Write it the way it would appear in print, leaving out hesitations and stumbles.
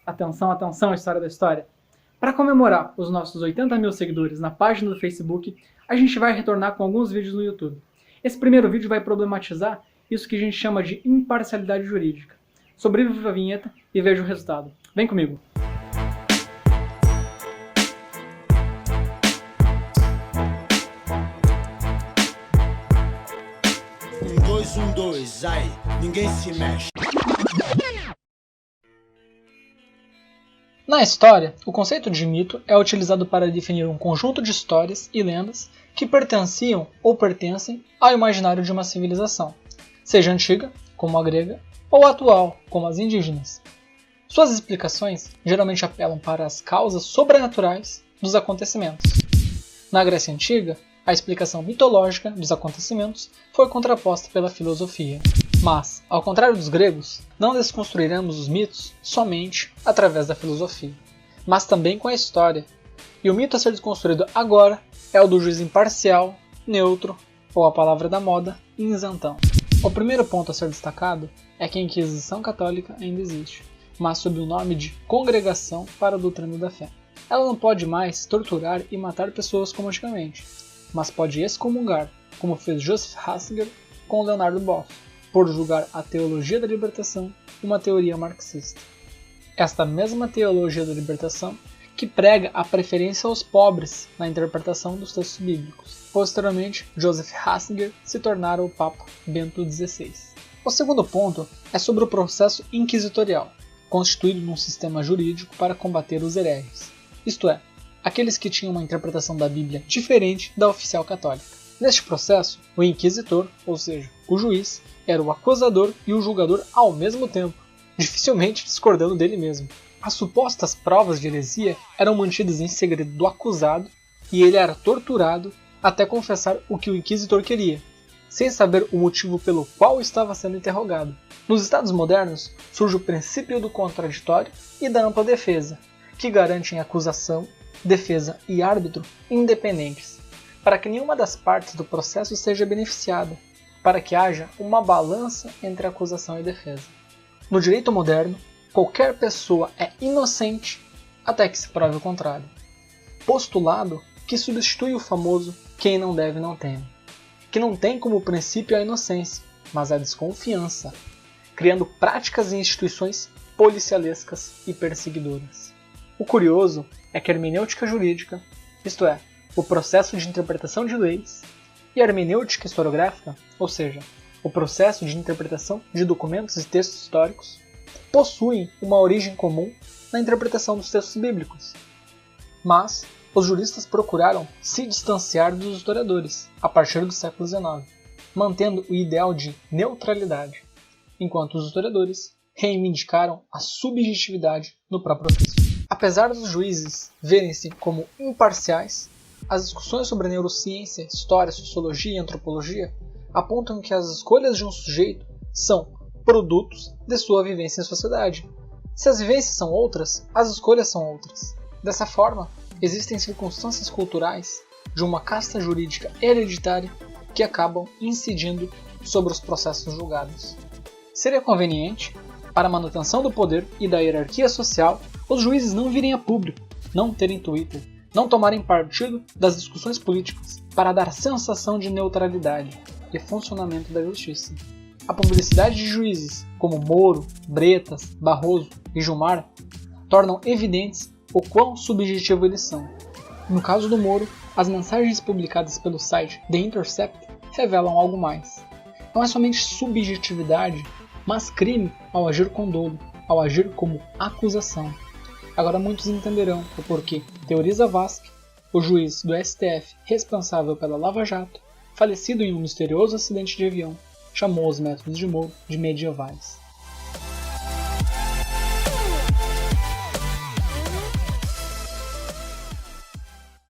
Atenção, atenção, história da história! Para comemorar os nossos 80 mil seguidores na página do Facebook, a gente vai retornar com alguns vídeos no YouTube. Esse primeiro vídeo vai problematizar isso que a gente chama de imparcialidade jurídica. Sobreviva a vinheta e veja o resultado. Vem comigo! Dois, ai, ninguém se mexe. Na história, o conceito de mito é utilizado para definir um conjunto de histórias e lendas que pertenciam ou pertencem ao imaginário de uma civilização, seja antiga, como a grega, ou atual, como as indígenas. Suas explicações geralmente apelam para as causas sobrenaturais dos acontecimentos. Na Grécia Antiga, a explicação mitológica dos acontecimentos foi contraposta pela filosofia. Mas, ao contrário dos gregos, não desconstruiremos os mitos somente através da filosofia, mas também com a história. E o mito a ser desconstruído agora é o do juiz imparcial, neutro, ou a palavra da moda, isentão. O primeiro ponto a ser destacado é que a Inquisição Católica ainda existe, mas sob o nome de Congregação para a Doutrina da Fé. Ela não pode mais torturar e matar pessoas como antigamente, mas pode excomungar, como fez Joseph Ratzinger com Leonardo Boff, por julgar a teologia da libertação uma teoria marxista. Esta mesma teologia da libertação que prega a preferência aos pobres na interpretação dos textos bíblicos. Posteriormente, Joseph Ratzinger se tornara o Papa Bento XVI. O segundo ponto é sobre o processo inquisitorial, constituído num sistema jurídico para combater os hereges, isto é, aqueles que tinham uma interpretação da Bíblia diferente da oficial católica. Neste processo, o inquisitor, ou seja, o juiz, era o acusador e o julgador ao mesmo tempo, dificilmente discordando dele mesmo. As supostas provas de heresia eram mantidas em segredo do acusado e ele era torturado até confessar o que o inquisitor queria, sem saber o motivo pelo qual estava sendo interrogado. Nos Estados modernos, surge o princípio do contraditório e da ampla defesa, que garantem acusação, defesa e árbitro independentes, para que nenhuma das partes do processo seja beneficiada, para que haja uma balança entre acusação e defesa. No direito moderno, qualquer pessoa é inocente até que se prove o contrário. Postulado que substitui o famoso quem não deve não teme, que não tem como princípio a inocência, mas a desconfiança, criando práticas e instituições policialescas e perseguidoras. O curioso é que a hermenêutica jurídica, isto é, o processo de interpretação de leis, e a hermenêutica historiográfica, ou seja, o processo de interpretação de documentos e textos históricos, possuem uma origem comum na interpretação dos textos bíblicos. Mas os juristas procuraram se distanciar dos historiadores a partir do século XIX, mantendo o ideal de neutralidade, enquanto os historiadores reivindicaram a subjetividade no próprio ofício. Apesar dos juízes verem-se como imparciais, as discussões sobre neurociência, história, sociologia e antropologia apontam que as escolhas de um sujeito são produtos de sua vivência em sociedade. Se as vivências são outras, as escolhas são outras. Dessa forma, existem circunstâncias culturais de uma casta jurídica hereditária que acabam incidindo sobre os processos julgados. Seria conveniente, para a manutenção do poder e da hierarquia social, os juízes não virem a público, não terem Twitter, não tomarem partido das discussões políticas para dar sensação de neutralidade e funcionamento da justiça. A publicidade de juízes como Moro, Bretas, Barroso e Gilmar tornam evidentes o quão subjetivo eles são. No caso do Moro, as mensagens publicadas pelo site The Intercept revelam algo mais. Não é somente subjetividade, mas crime ao agir com dolo, ao agir como acusação. Agora muitos entenderão o porquê Teori Zavascki, o juiz do STF responsável pela Lava Jato, falecido em um misterioso acidente de avião, chamou os métodos de Moro de medievais.